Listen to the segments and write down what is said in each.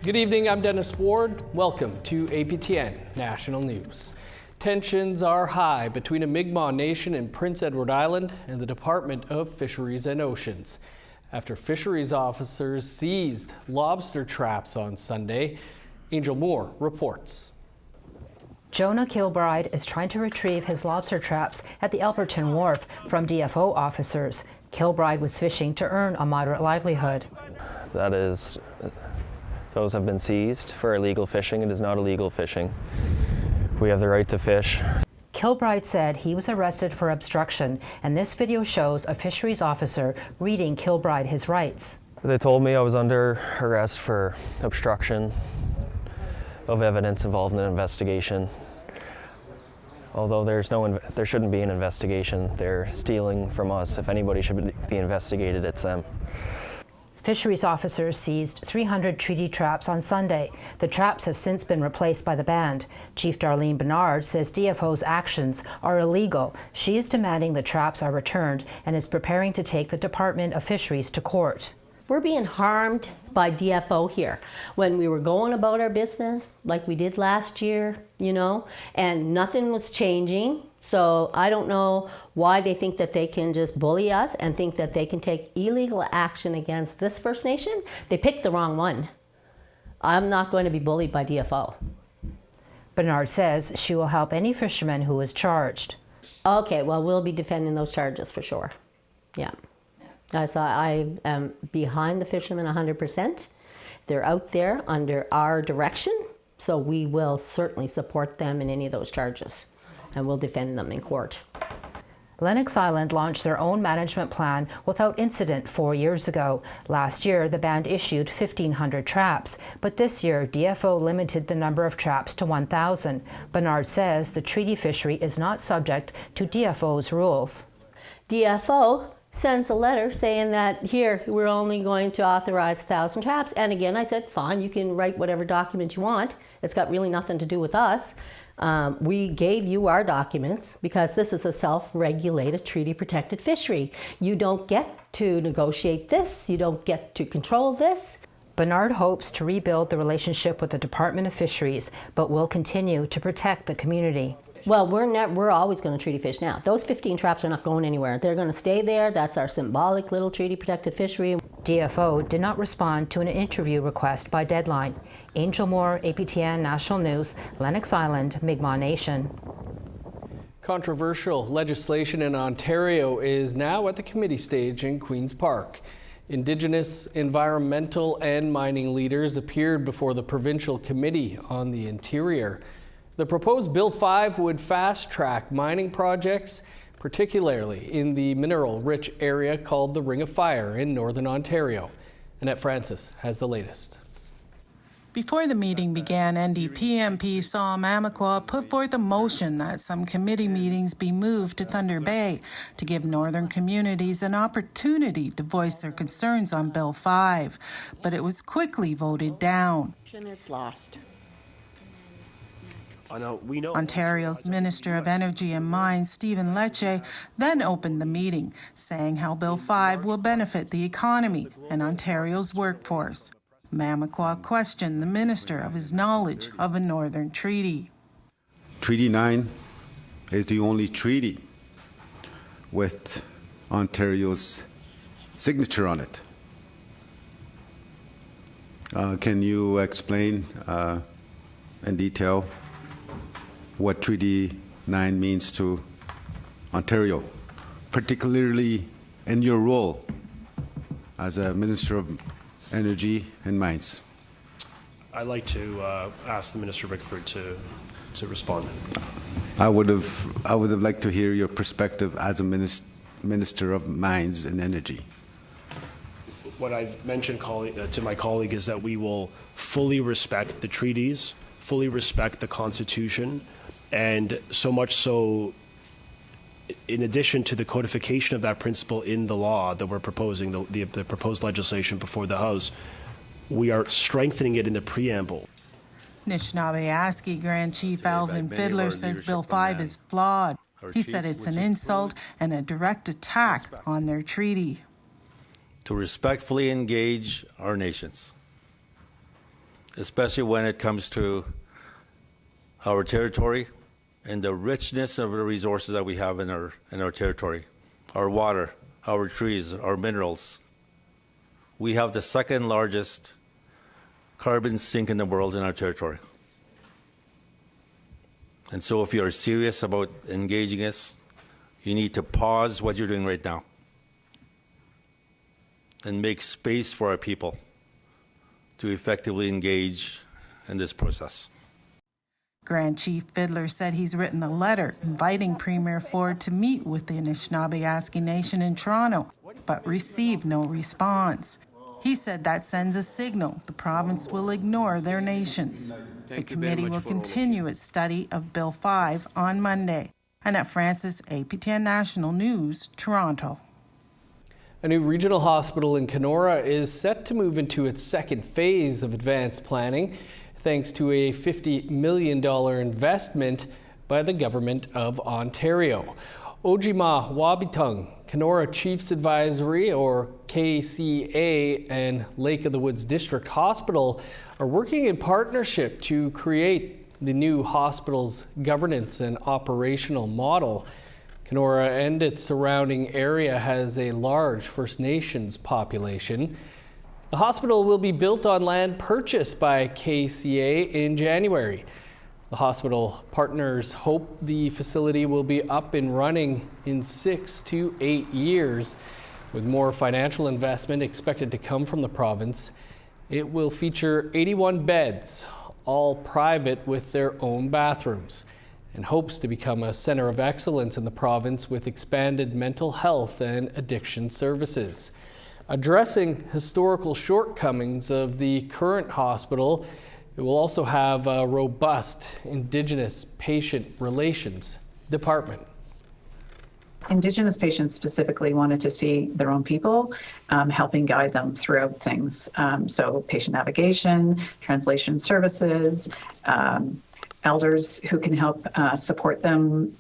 Good evening, I'm Dennis Ward. Welcome to APTN National News. Tensions are high between a Mi'kmaq Nation in Prince Edward Island and the Department of Fisheries and Oceans after fisheries officers seized lobster traps on Sunday. Angel Moore reports. Jonah Kilbride is trying to retrieve his lobster traps at the Alberton Wharf from DFO officers. Kilbride was fishing to earn a moderate livelihood. Those have been seized for illegal fishing. It is not illegal fishing. We have the right to fish. Kilbride said he was arrested for obstruction, and this video shows a fisheries officer reading Kilbride his rights. They told me I was under arrest for obstruction of evidence involved in an investigation. Although there shouldn't be an investigation. They're stealing from us. If anybody should be investigated, it's them. Fisheries officers seized 300 treaty traps on Sunday. The traps have since been replaced by the band. Chief Darlene Bernard says DFO's actions are illegal. She is demanding the traps are returned and is preparing to take the Department of Fisheries to court. We're being harmed by DFO here. When we were going about our business like we did last year, and nothing was changing. So I don't know why they think that they can just bully us and think that they can take illegal action against this First Nation. They picked the wrong one. I'm not going to be bullied by DFO. Bernard says she will help any fisherman who is charged. Okay, well, we'll be defending those charges for sure. Yeah. So I am behind the fishermen 100%. They're out there under our direction, so we will certainly support them in any of those charges, and we'll defend them in court. Lennox Island launched their own management plan without incident 4 years ago. Last year, the band issued 1,500 traps, but this year, DFO limited the number of traps to 1,000. Bernard says the treaty fishery is not subject to DFO's rules. DFO sends a letter saying that here we're only going to authorize 1,000 traps, and again I said fine, you can write whatever document you want. It's got really nothing to do with us. We gave you our documents because this is a self-regulated treaty protected fishery. You don't get to negotiate this, you don't get to control this. Bernard hopes to rebuild the relationship with the Department of Fisheries, but will continue to protect the community. Well, we're always going to treaty fish now. Those 15 traps are not going anywhere. They're going to stay there. That's our symbolic little treaty protected fishery. DFO did not respond to an interview request by deadline. Angel Moore, APTN National News, Lennox Island, Mi'kmaq Nation. Controversial legislation in Ontario is now at the committee stage in Queen's Park. Indigenous, environmental and mining leaders appeared before the Provincial Committee on the Interior. The proposed Bill 5 would fast-track mining projects, particularly in the mineral-rich area called the Ring of Fire in Northern Ontario. Annette Francis has the latest. Before the meeting began, NDP MP Saul Mamakwa put forth a motion that some committee meetings be moved to Thunder Bay to give northern communities an opportunity to voice their concerns on Bill 5, but it was quickly voted down. It's lost. Ontario's Minister of Energy and Mines, Stephen Lecce, then opened the meeting, saying how Bill 5 will benefit the economy and Ontario's workforce. Mamakwa questioned the minister of his knowledge of a northern treaty. Treaty 9 is the only treaty with Ontario's signature on it. Can you explain in detail what Treaty 9 means to Ontario, particularly in your role as a Minister of Energy and Mines? I'd like to ask the Minister Rickford to respond. I would have liked to hear your perspective as a Minister of Mines and Energy. What I've mentioned to my colleague is that we will fully respect the treaties, fully respect the Constitution, and so much so, in addition to the codification of that principle in the law that we're proposing, the proposed legislation before the House, we are strengthening it in the preamble. Anishinaabe ASCII Grand Chief Alvin Fiddler says Bill 5 is flawed. He said it's an insult and a direct attack on their treaty. To respectfully engage our nations especially when it comes to our territory and the richness of the resources that we have in our territory, our water, our trees, our minerals. We have the second largest carbon sink in the world in our territory. And so if you're serious about engaging us, you need to pause what you're doing right now and make space for our people to effectively engage in this process. Grand Chief Fiddler said he's written a letter inviting Premier Ford to meet with the Anishinaabe Nation in Toronto, but received no response. He said that sends a signal the province will ignore their nations. The committee will continue its study of Bill 5 on Monday. Annette Francis, APTN National News, Toronto. A new regional hospital in Canora is set to move into its second phase of advanced planning, thanks to a $50 million investment by the Government of Ontario. Ojima Wabitung, Canora Chiefs Advisory, or KCA, and Lake of the Woods District Hospital are working in partnership to create the new hospital's governance and operational model. Canora and its surrounding area has a large First Nations population. The hospital will be built on land purchased by KCA in January. The hospital partners hope the facility will be up and running in 6 to 8 years. With more financial investment expected to come from the province, it will feature 81 beds, all private with their own bathrooms, and hopes to become a center of excellence in the province with expanded mental health and addiction services. Addressing historical shortcomings of the current hospital, it will also have a robust Indigenous patient relations department. Indigenous patients specifically wanted to see their own people helping guide them throughout things. So patient navigation, translation services, elders who can help support them,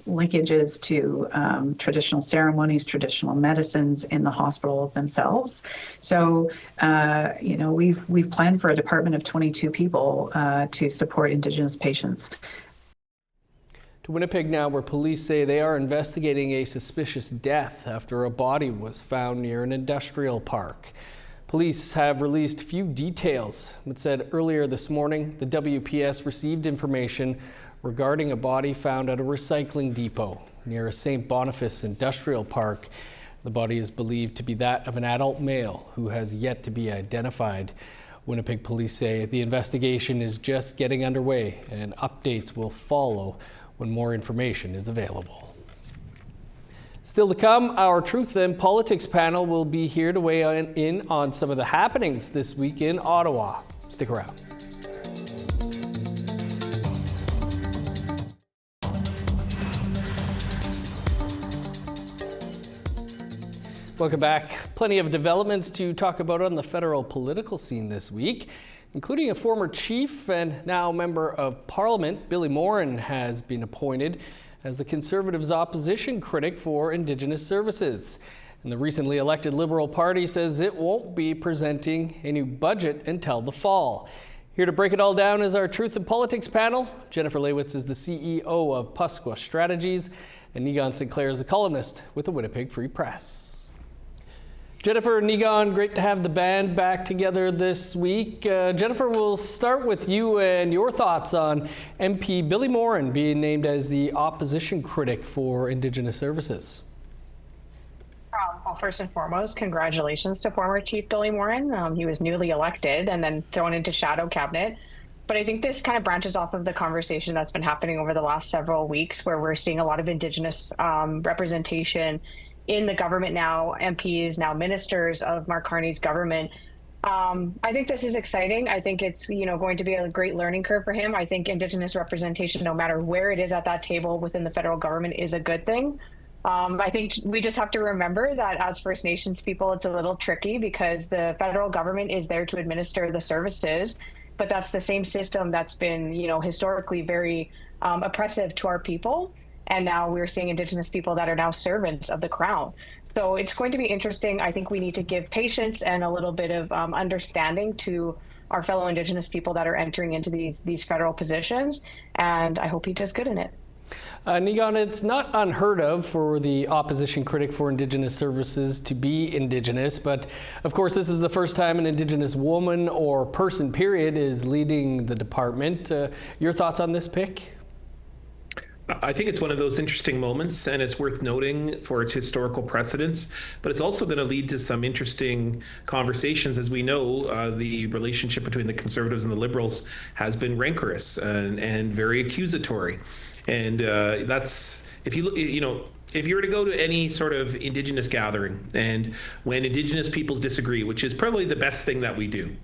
linkages to traditional ceremonies, traditional medicines in the hospital themselves. So, we've planned for a department of 22 people to support Indigenous patients. To Winnipeg now, where police say they are investigating a suspicious death after a body was found near an industrial park. Police have released few details, but said earlier this morning the WPS received information regarding a body found at a recycling depot near a St. Boniface industrial park. The body is believed to be that of an adult male who has yet to be identified. Winnipeg police say the investigation is just getting underway and updates will follow when more information is available. Still to come, our Truth and Politics panel will be here to weigh in on some of the happenings this week in Ottawa. Stick around. Welcome back. Plenty of developments to talk about on the federal political scene this week, including a former chief and now member of Parliament. Billy Morin has been appointed as the Conservatives' opposition critic for Indigenous services. And the recently elected Liberal Party says it won't be presenting a new budget until the fall. Here to break it all down is our Truth and Politics panel. Jennifer Lewitz is the CEO of Pusqua Strategies, and Nigan Sinclair is a columnist with the Winnipeg Free Press. Jennifer, Nigan, great to have the band back together this week. Jennifer, we'll start with you and your thoughts on MP Billy Morin being named as the opposition critic for Indigenous services. Well, first and foremost, congratulations to former Chief Billy Morin. He was newly elected and then thrown into shadow cabinet. But I think this kind of branches off of the conversation that's been happening over the last several weeks, where we're seeing a lot of Indigenous representation in the government now, MPs, now ministers of Mark Carney's government. I think this is exciting. I think it's going to be a great learning curve for him. I think Indigenous representation, no matter where it is at that table within the federal government, is a good thing. I think we just have to remember that as First Nations people, it's a little tricky because the federal government is there to administer the services, but that's the same system that's been, historically very oppressive to our people. And now we're seeing Indigenous people that are now servants of the Crown. So it's going to be interesting. I think we need to give patience and a little bit of understanding to our fellow Indigenous people that are entering into these federal positions, and I hope he does good in it. Niigaan, it's not unheard of for the opposition critic for Indigenous services to be Indigenous, but of course this is the first time an Indigenous woman or person, period, is leading the department. Your thoughts on this pick? I think it's one of those interesting moments, and it's worth noting for its historical precedence, but it's also going to lead to some interesting conversations. As we know, the relationship between the Conservatives and the Liberals has been rancorous and very accusatory. And that's, if you were to go to any sort of Indigenous gathering, and when Indigenous peoples disagree, which is probably the best thing that we do,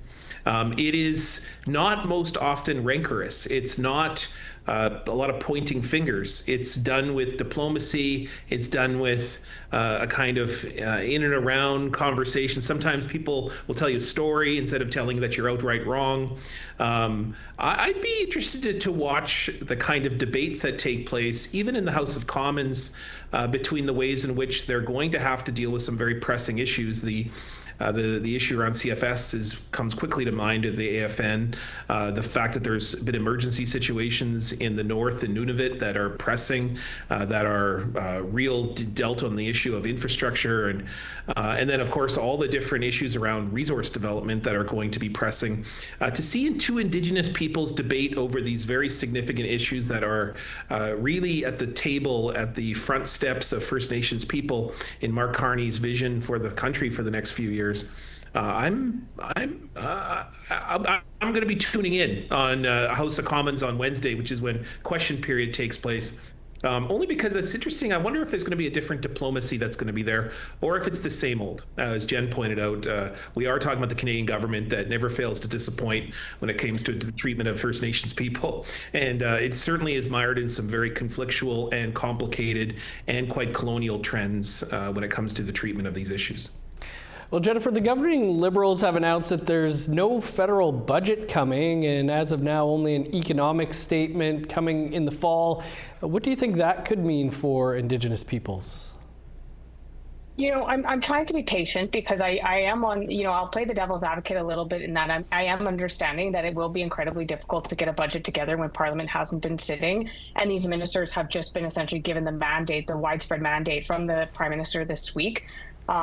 it is not most often rancorous. It's not a lot of pointing fingers. It's done with diplomacy. It's done with a kind of in and around conversation. Sometimes people will tell you a story instead of telling that you're outright wrong. I'd be interested to watch the kind of debates that take place, even in the House of Commons, between the ways in which they're going to have to deal with some very pressing issues. The issue around CFS comes quickly to mind of the AFN. The fact that there's been emergency situations in the north in Nunavut that are pressing, that are real dealt on the issue of infrastructure, and then of course all the different issues around resource development that are going to be pressing. To see two Indigenous peoples debate over these very significant issues that are really at the table, at the front steps of First Nations people in Mark Carney's vision for the country for the next few years. I'm going to be tuning in on House of Commons on Wednesday, which is when question period takes place. Only because it's interesting. I wonder if there's going to be a different diplomacy that's going to be there, or if it's the same old. As Jen pointed out, we are talking about the Canadian government that never fails to disappoint when it comes to the treatment of First Nations people. And it certainly is mired in some very conflictual and complicated and quite colonial trends when it comes to the treatment of these issues. Well, Jennifer, the governing Liberals have announced that there's no federal budget coming, and as of now, only an economic statement coming in the fall. What do you think that could mean for Indigenous peoples? I'm trying to be patient because I am on, I'll play the devil's advocate a little bit in that I am understanding that it will be incredibly difficult to get a budget together when Parliament hasn't been sitting. And these ministers have just been essentially given the mandate, the widespread mandate from the Prime Minister this week.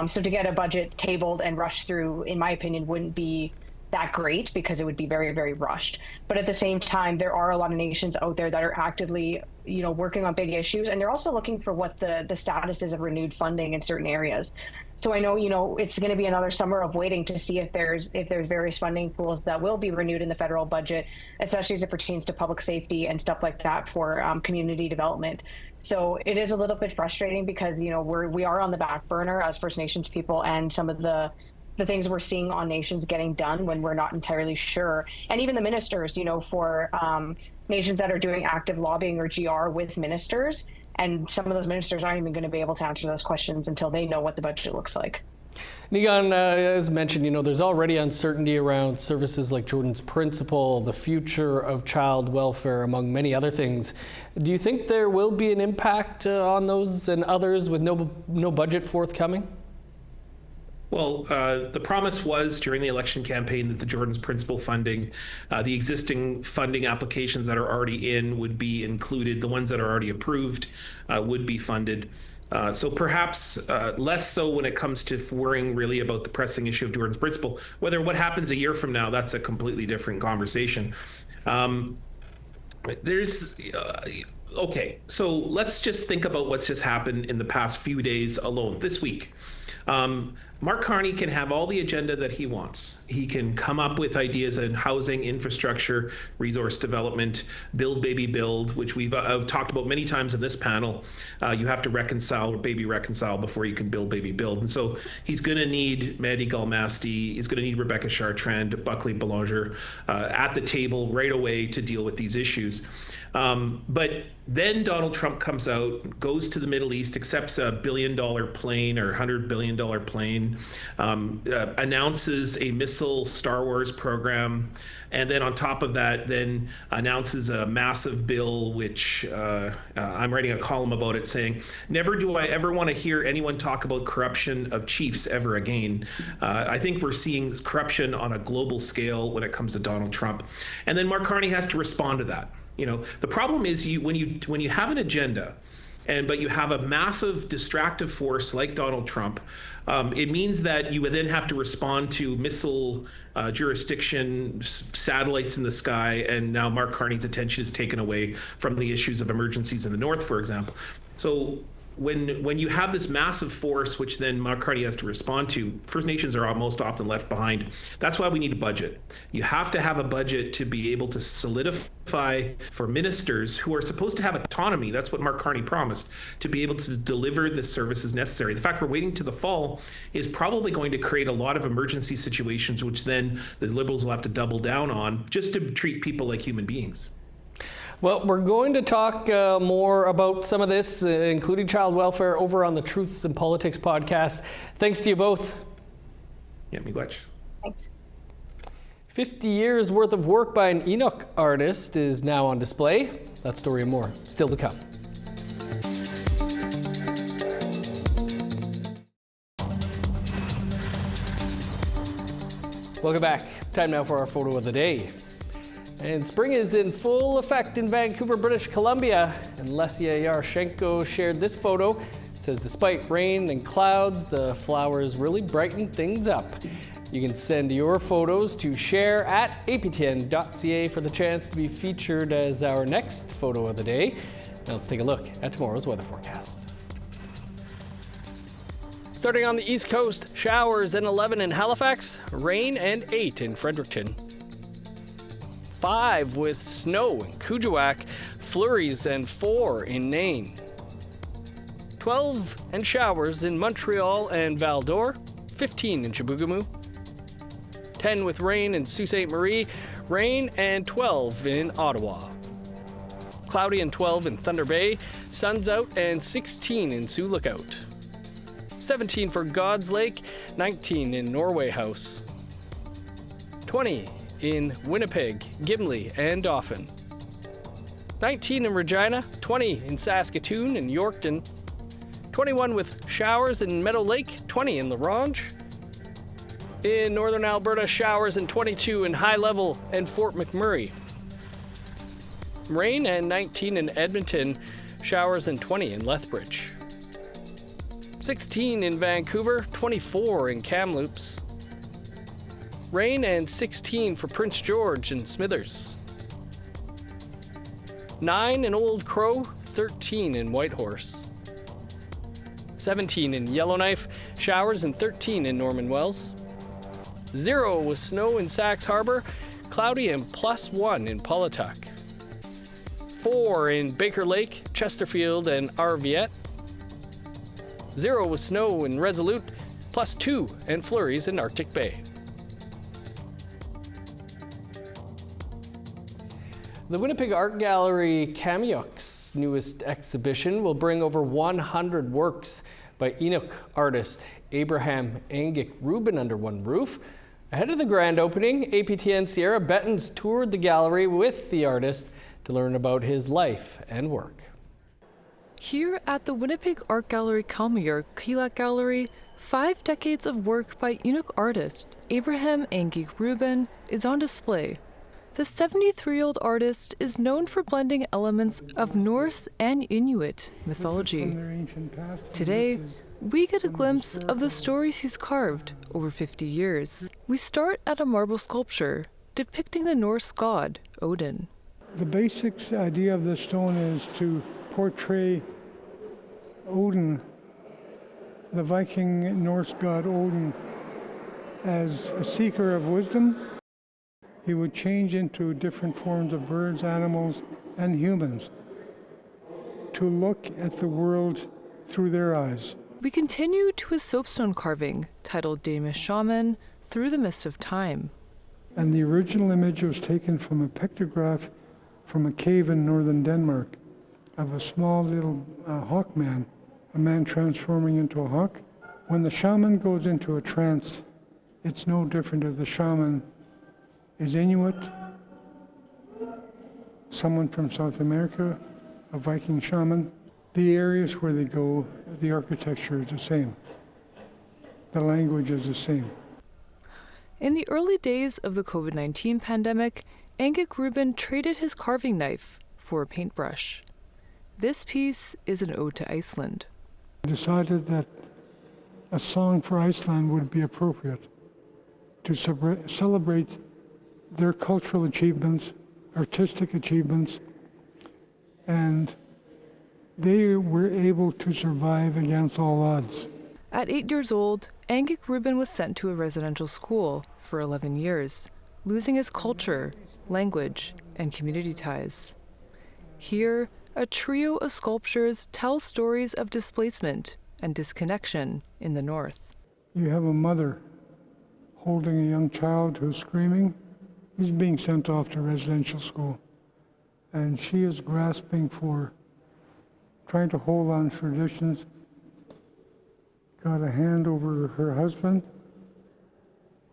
So to get a budget tabled and rushed through, in my opinion, wouldn't be that great because it would be very, very rushed. But at the same time, there are a lot of nations out there that are actively, working on big issues. And they're also looking for what the status is of renewed funding in certain areas. So I know, it's going to be another summer of waiting to see if there's various funding pools that will be renewed in the federal budget, especially as it pertains to public safety and stuff like that for community development. So it is a little bit frustrating because, we are on the back burner as First Nations people, and some of the things we're seeing on nations getting done when we're not entirely sure. And even the ministers, for nations that are doing active lobbying or GR with ministers, and some of those ministers aren't even going to be able to answer those questions until they know what the budget looks like. Niigaan, as mentioned, there's already uncertainty around services like Jordan's Principle, the future of child welfare, among many other things. Do you think there will be an impact on those and others with no budget forthcoming? Well, the promise was during the election campaign that the Jordan's Principle funding, the existing funding applications that are already in would be included. The ones that are already approved would be funded. So perhaps less so when it comes to worrying really about the pressing issue of Jordan's Principle. What happens a year from now, that's a completely different conversation. Okay, so let's just think about what's just happened in the past few days alone, this week. Mark Carney can have all the agenda that he wants. He can come up with ideas in housing, infrastructure, resource development, build, baby, build, which we've talked about many times in this panel. You have to reconcile before you can build, baby, build. And so he's going to need Maddie Galmasti, he's going to need Rebecca Chartrand, Buckley Belanger at the table right away to deal with these issues. But then Donald Trump comes out, goes to the Middle East, accepts $1 billion plane or $100 billion billion plane, announces a missile Star Wars program, and then on top of that, then announces a massive bill, which I'm writing a column about it, saying, never do I ever want to hear anyone talk about corruption of chiefs ever again. I think we're seeing corruption on a global scale when it comes to Donald Trump. And then Mark Carney has to respond to that. You know, the problem is when you have an agenda, but you have a massive distractive force like Donald Trump, it means that you would then have to respond to missile jurisdiction, satellites in the sky, and now Mark Carney's attention is taken away from the issues of emergencies in the north, for example. So when you have this massive force, which then Mark Carney has to respond to, First Nations are most often left behind. That's why we need a budget. You have to have a budget to be able to solidify for ministers who are supposed to have autonomy. That's what Mark Carney promised, to be able to deliver the services necessary. The fact we're waiting to the fall is probably going to create a lot of emergency situations, which then the Liberals will have to double down on just to treat people like human beings. Well, we're going to talk more about some of this, including child welfare, over on the Truth and Politics podcast. Thanks to you both. Yeah, miigwech. Thanks. 50 years worth of work by an Enoch artist is now on display. That story and more still to come. Welcome back. Time now for our photo of the day. And spring is in full effect in Vancouver, British Columbia. And Lesia Yaroshenko shared this photo. It says, despite rain and clouds, the flowers really brighten things up. You can send your photos to share@aptn.ca for the chance to be featured as our next photo of the day. Now let's take a look at tomorrow's weather forecast. Starting on the East Coast, showers and 11 in Halifax, rain and 8 in Fredericton. 5 with snow in Kuujjuaq, flurries and 4 in Nain. 12 and showers in Montreal and Val-d'Or, 15 in Chibougamau. 10 with rain in Sault Ste. Marie, rain and 12 in Ottawa. Cloudy and 12 in Thunder Bay, sun's out and 16 in Sioux Lookout. 17 for God's Lake, 19 in Norway House. 20 in Winnipeg, Gimli, and Dauphin. 19 in Regina, 20 in Saskatoon and Yorkton. 21 with showers in Meadow Lake, 20 in La Ronge. In northern Alberta, showers and 22 in High Level and Fort McMurray. Rain and 19 in Edmonton, showers and 20 in Lethbridge. 16 in Vancouver, 24 in Kamloops. Rain and 16 for Prince George and Smithers. 9 in Old Crow, 13 in Whitehorse. 17 in Yellowknife, showers and 13 in Norman Wells. 0 with snow in Sax Harbor, cloudy and +1 in Paulatuck. 4 in Baker Lake, Chesterfield, and Arviette. 0 with snow in Resolute, +2 and flurries in Arctic Bay. The Winnipeg Art Gallery Kamiok's newest exhibition will bring over 100 works by Enoch artist Abraham Angic Rubin under one roof. Ahead of the grand opening, APTN Sierra Bettens toured the gallery with the artist to learn about his life and work. Here at the Winnipeg Art Gallery Kalmyurk Gallery, 5 decades of work by Enoch artist Abraham Angic Rubin is on display. The 73-year-old artist is known for blending elements of Norse and Inuit mythology. Today, we get a glimpse of the stories he's carved over 50 years. We start at a marble sculpture depicting the Norse god, Odin. The basic idea of the stone is to portray Odin, the Viking Norse god Odin, as a seeker of wisdom. He would change into different forms of birds, animals, and humans to look at the world through their eyes. We continue to his soapstone carving, titled Danish Shaman, Through the Mist of Time. And the original image was taken from a pictograph from a cave in northern Denmark of a small little hawk man, a man transforming into a hawk When the shaman goes into a trance, it's no different if the shaman is Inuit, someone from South America, a Viking shaman. The areas where they go, the architecture is the same. The language is the same. In the early days of the COVID-19 pandemic, Angik Rubin traded his carving knife for a paintbrush. This piece is an ode to Iceland. I decided that a song for Iceland would be appropriate to celebrate their cultural achievements, artistic achievements, and they were able to survive against all odds. At 8 years old, Angik Rubin was sent to a residential school for 11 years, losing his culture, language, and community ties. Here, a trio of sculptures tell stories of displacement and disconnection in the north. You have a mother holding a young child who's screaming. He's being sent off to residential school. And she is grasping for, trying to hold on to traditions. Got a hand over her husband,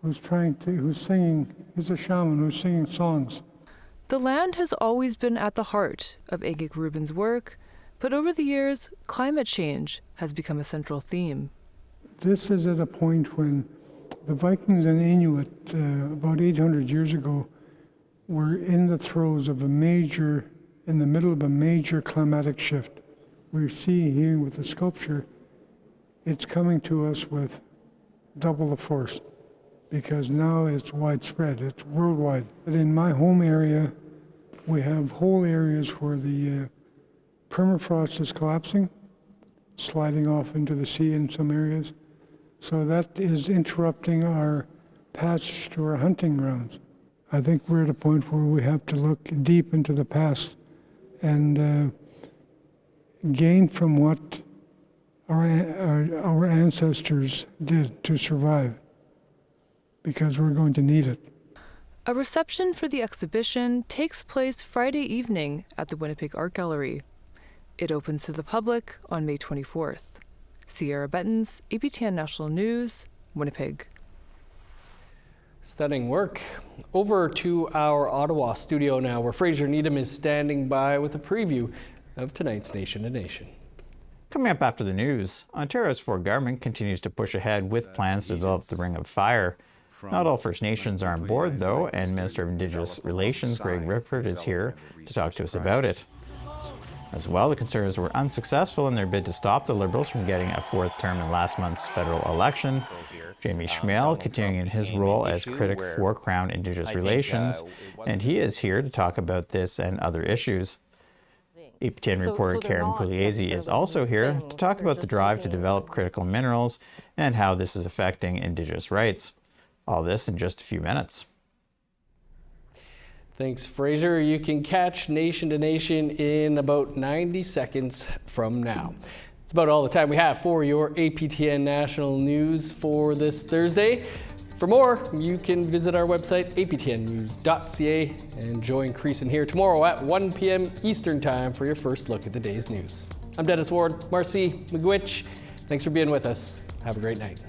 who's singing, he's a shaman who's singing songs. The land has always been at the heart of Angik Rubin's work, but over the years, climate change has become a central theme. This is at a point when the Vikings and Inuit, about 800 years ago, were in the throes of in the middle of a major climatic shift. We see here with the sculpture, it's coming to us with double the force because now it's widespread, it's worldwide. But in my home area, we have whole areas where the permafrost is collapsing, sliding off into the sea in some areas. So that is interrupting our passage to our hunting grounds. I think we're at a point where we have to look deep into the past and gain from what our ancestors did to survive, because we're going to need it. A reception for the exhibition takes place Friday evening at the Winnipeg Art Gallery. It opens to the public on May 24th. Sierra Bettens, APTN National News, Winnipeg. Stunning work. Over to our Ottawa studio now, where Fraser Needham is standing by with a preview of tonight's Nation to Nation. Coming up after the news, Ontario's Ford government continues to push ahead with plans to develop the Ring of Fire. Not all First Nations are on board, though, and Minister of Indigenous Relations Greg Rippert is here to talk to us about it. As well, the Conservatives were unsuccessful in their bid to stop the Liberals from getting a fourth term in last month's federal election. Jamie Schmale continuing in his role as critic for Crown Indigenous Relations, and he is here to talk about this and other issues. APTN reporter Karen Pugliese is also here to talk about the drive to develop critical minerals and how this is affecting Indigenous rights. All this in just a few minutes. Thanks, Fraser. You can catch Nation to Nation in about 90 seconds from now. It's about all the time we have for your APTN National News for this Thursday. For more, you can visit our website, aptnnews.ca, and join Creason here tomorrow at 1 p.m. Eastern Time for your first look at the day's news. I'm Dennis Ward. Marcy McGuitch, thanks for being with us. Have a great night.